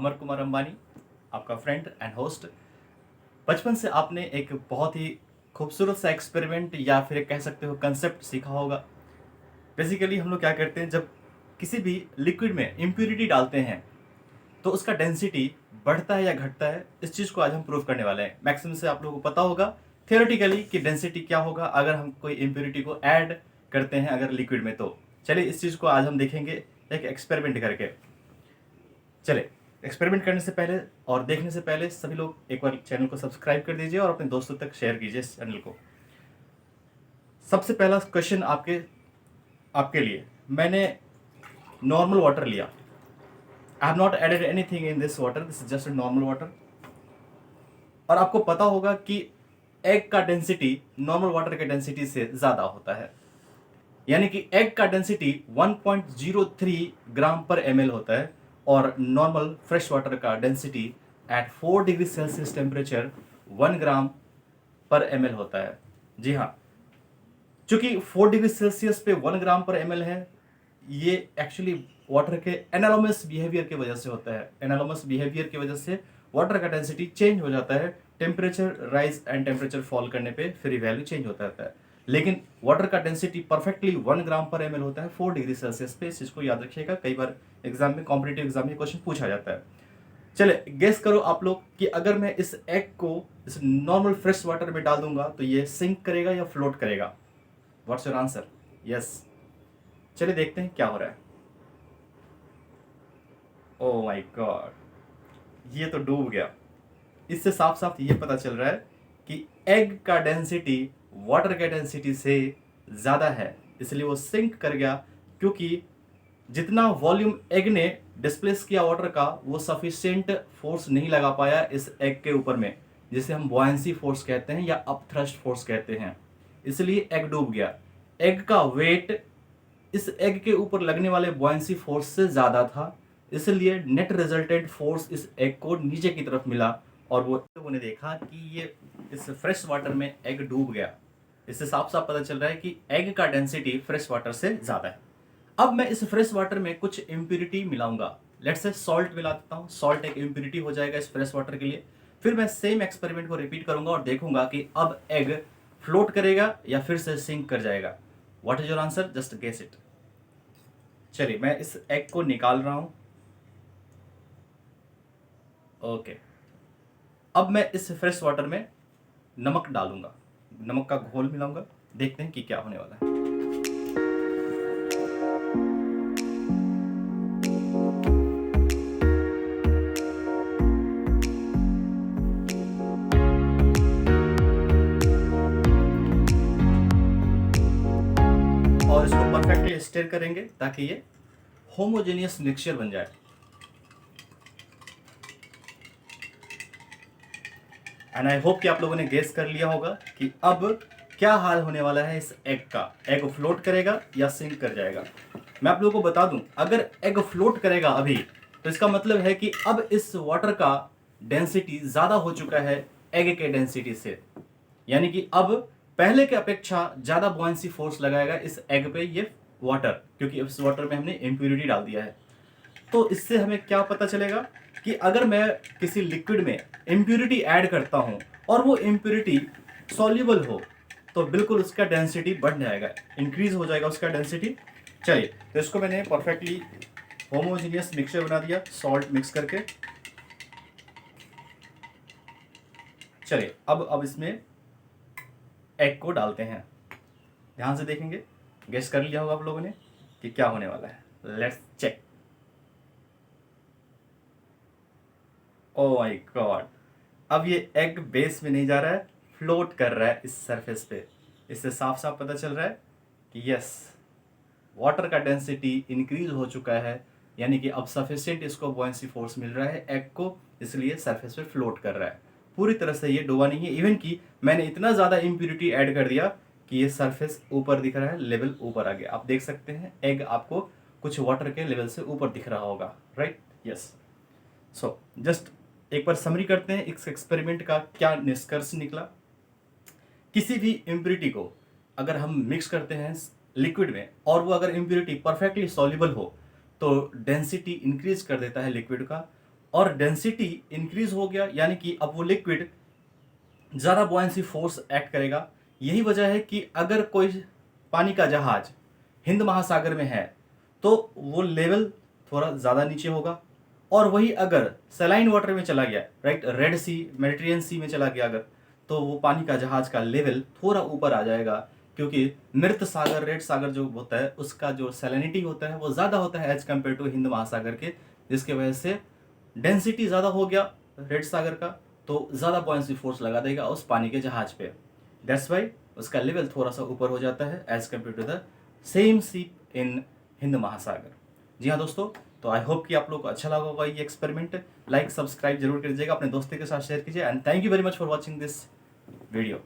अमर कुमार अंबानी, आपका friend and host. बचपन से आपने एक बहुत ही खूबसूरत सा एक्सपेरिमेंट या फिर एक कह सकते हो कंसेप्ट सीखा होगा। बेसिकली हम लोग क्या करते हैं, जब किसी भी लिक्विड में इम्प्यूरिटी डालते हैं तो उसका डेंसिटी बढ़ता है या घटता है। इस चीज़ को आज हम प्रूव करने वाले हैं। मैक्सिमम से आप लोगों को पता होगा थियोरेटिकली कि डेंसिटी क्या होगा अगर हम कोई इम्प्यूरिटी को ऐड करते हैं अगर लिक्विड में। तो चलिए इस चीज़ को आज हम देखेंगे एक एक्सपेरिमेंट करके। चले एक्सपेरिमेंट करने से पहले और देखने से पहले सभी लोग एक बार चैनल को सब्सक्राइब कर दीजिए और अपने दोस्तों तक शेयर कीजिए इस चैनल को। सबसे पहला क्वेश्चन आपके आपके लिए, मैंने नॉर्मल वाटर लिया। I have not added anything in this water, this is just normal water. और आपको पता होगा कि एग का डेंसिटी नॉर्मल वाटर के डेंसिटी से ज़्यादा होता है। यानी कि एग का डेंसिटी 1.03 ग्राम पर एम होता है और नॉर्मल फ्रेश वाटर का density at 4 degree Celsius temperature 1 ग्राम पर एम होता है। जी हाँ, चूंकि 4 डिग्री सेल्सियस पे 1 ग्राम पर एम है, ये एक्चुअली वाटर के एनालोमस बिहेवियर की वजह से होता है। एनालोमस बिहेवियर की वजह से वाटर का डेंसिटी चेंज हो जाता है। Temperature rise and temperature fall करने पे फिर वैल्यू चेंज होता रहता है। लेकिन वाटर का डेंसिटी परफेक्टली 1 ग्राम पर एम होता है 4 डिग्री सेल्सियस पे। इस चीज को याद रखिएगा, कई बार एग्जाम में, कॉम्पिटेटिव एग्जाम में क्वेश्चन पूछा जाता है। चले गेस करो आप लोग कि अगर मैं इस एग को इस नॉर्मल फ्रेश वाटर में डाल दूंगा तो ये सिंक करेगा या फ्लोट करेगा। What's your answer? यस, चलिए देखते हैं क्या हो रहा है। ओ माय गॉड, ये तो डूब गया। इससे साफ साफ ये पता चल रहा है कि एग का डेंसिटी वाटर के डेंसिटी से ज़्यादा है, इसलिए वो सिंक कर गया। क्योंकि जितना वॉल्यूम एग ने डिस्प्लेस किया वाटर का, वो सफिशिएंट फोर्स नहीं लगा पाया इस एग के ऊपर में, जिसे हम बॉयंसी फोर्स कहते हैं या अपथ्रस्ट फोर्स कहते हैं। इसलिए एग डूब गया। एग का वेट इस एग के ऊपर लगने वाले बॉयंसी फोर्स से ज़्यादा था, इसलिए नेट रिजल्टेंट फोर्स इस एग को नीचे की तरफ मिला और वो लोगों ने देखा कि ये इस फ्रेश वाटर में एग डूब गया। इससे साफ साफ पता चल रहा है कि एग का डेंसिटी फ्रेश वाटर से ज़्यादा है। अब मैं इस फ्रेश वाटर में कुछ इम्प्यूरिटी मिलाऊंगा। लेट्स से सॉल्ट मिला देता हूँ। सॉल्ट एक इम्प्यूरिटी हो जाएगा इस फ्रेश वाटर के लिए। फिर मैं सेम एक्सपेरिमेंट को रिपीट करूंगा और देखूंगा कि अब एग फ्लोट करेगा या फिर से सिंक कर जाएगा। What is your answer? Just guess it. चलिए मैं इस एग को निकाल रहा हूं। ओके, अब मैं इस फ्रेश वाटर में नमक डालूंगा, नमक का घोल मिलाऊंगा। देखते हैं कि क्या होने वाला है। और इसको परफेक्टली स्टिर करेंगे ताकि ये होमोजेनियस मिक्सचर बन जाए। एंड आई होप कि आप लोगों ने गेस कर लिया होगा कि अब क्या हाल होने वाला है इस एग का। एग फ्लोट करेगा या सिंक कर जाएगा। मैं आप लोगों को बता दूं, अगर एग फ्लोट करेगा अभी, तो इसका मतलब है कि अब इस वाटर का डेंसिटी ज़्यादा हो चुका है एग के डेंसिटी से। यानी कि अब पहले के अपेक्षा ज़्यादा बॉयंसी फोर्स लगाएगा इस एग पे ये वाटर, क्योंकि इस वाटर में हमने इम्प्यूरिटी डाल दिया है। तो इससे हमें क्या पता चलेगा कि अगर मैं किसी लिक्विड में इम्प्यूरिटी ऐड करता हूं और वो इम्प्यूरिटी सॉल्युबल हो, तो बिल्कुल उसका डेंसिटी बढ़ जाएगा, इंक्रीज हो जाएगा उसका डेंसिटी। चलिए, तो इसको मैंने परफेक्टली होमोजीनियस मिक्सचर बना दिया सॉल्ट मिक्स करके। चलिए अब इसमें एग को डालते हैं। ध्यान से देखेंगे, गेस कर लिया होगा आप लोगों ने कि क्या होने वाला है। Let's check. Oh my god, अब ये एग बेस में नहीं जा रहा है, फ्लोट कर रहा है इस सरफेस पे। इससे साफ साफ पता चल रहा है कि यस, वाटर का डेंसिटी इंक्रीज हो चुका है। यानी कि अब सफिशिएंट इसको बॉयंसी फोर्स मिल रहा है एग को, इसलिए सरफेस पे फ्लोट कर रहा है। पूरी तरह से ये डूबा नहीं है। इवन कि मैंने इतना ज़्यादा इम्प्यूरिटी ऐड कर दिया कि ये सरफेस ऊपर दिख रहा है, लेवल ऊपर आ गया। आप देख सकते हैं एग आपको कुछ वाटर के लेवल से ऊपर दिख रहा होगा, राइट? यस। सो जस्ट एक बार समरी करते हैं इस एक्सपेरिमेंट का क्या निष्कर्ष निकला। किसी भी इम्प्यूरिटी को अगर हम मिक्स करते हैं लिक्विड में और वो अगर इम्प्यूरिटी परफेक्टली सॉल्युबल हो तो डेंसिटी इंक्रीज कर देता है लिक्विड का। और डेंसिटी इंक्रीज हो गया, यानी कि अब वो लिक्विड ज़्यादा बॉयंसी फोर्स एक्ट करेगा। यही वजह है कि अगर कोई पानी का जहाज हिंद महासागर में है तो वो लेवल थोड़ा ज़्यादा नीचे होगा, और वही अगर सलाइन वाटर में चला गया, राइट, रेड सी, मेडिटेरियन सी में चला गया अगर, तो वो पानी का जहाज का लेवल थोड़ा ऊपर आ जाएगा, क्योंकि मृत सागर, रेड सागर जो होता है उसका जो सैलिनिटी होता है वो ज़्यादा होता है एज कम्पेयर टू हिंद महासागर के, जिसके वजह से डेंसिटी ज़्यादा हो गया रेड सागर का, तो ज़्यादा बॉयंसी फोर्स लगा देगा उस पानी के जहाज पे। दैट्स वाई उसका लेवल थोड़ा सा ऊपर हो जाता है as compared to the same sea in Hind Mahasagar. जी हाँ दोस्तों, तो आई होप कि आप लोग को अच्छा लगा होगा ये एक्सपेरिमेंट। लाइक सब्सक्राइब जरूर कीजिएगा, अपने दोस्तों के साथ शेयर कीजिए, and thank you very much for watching this video.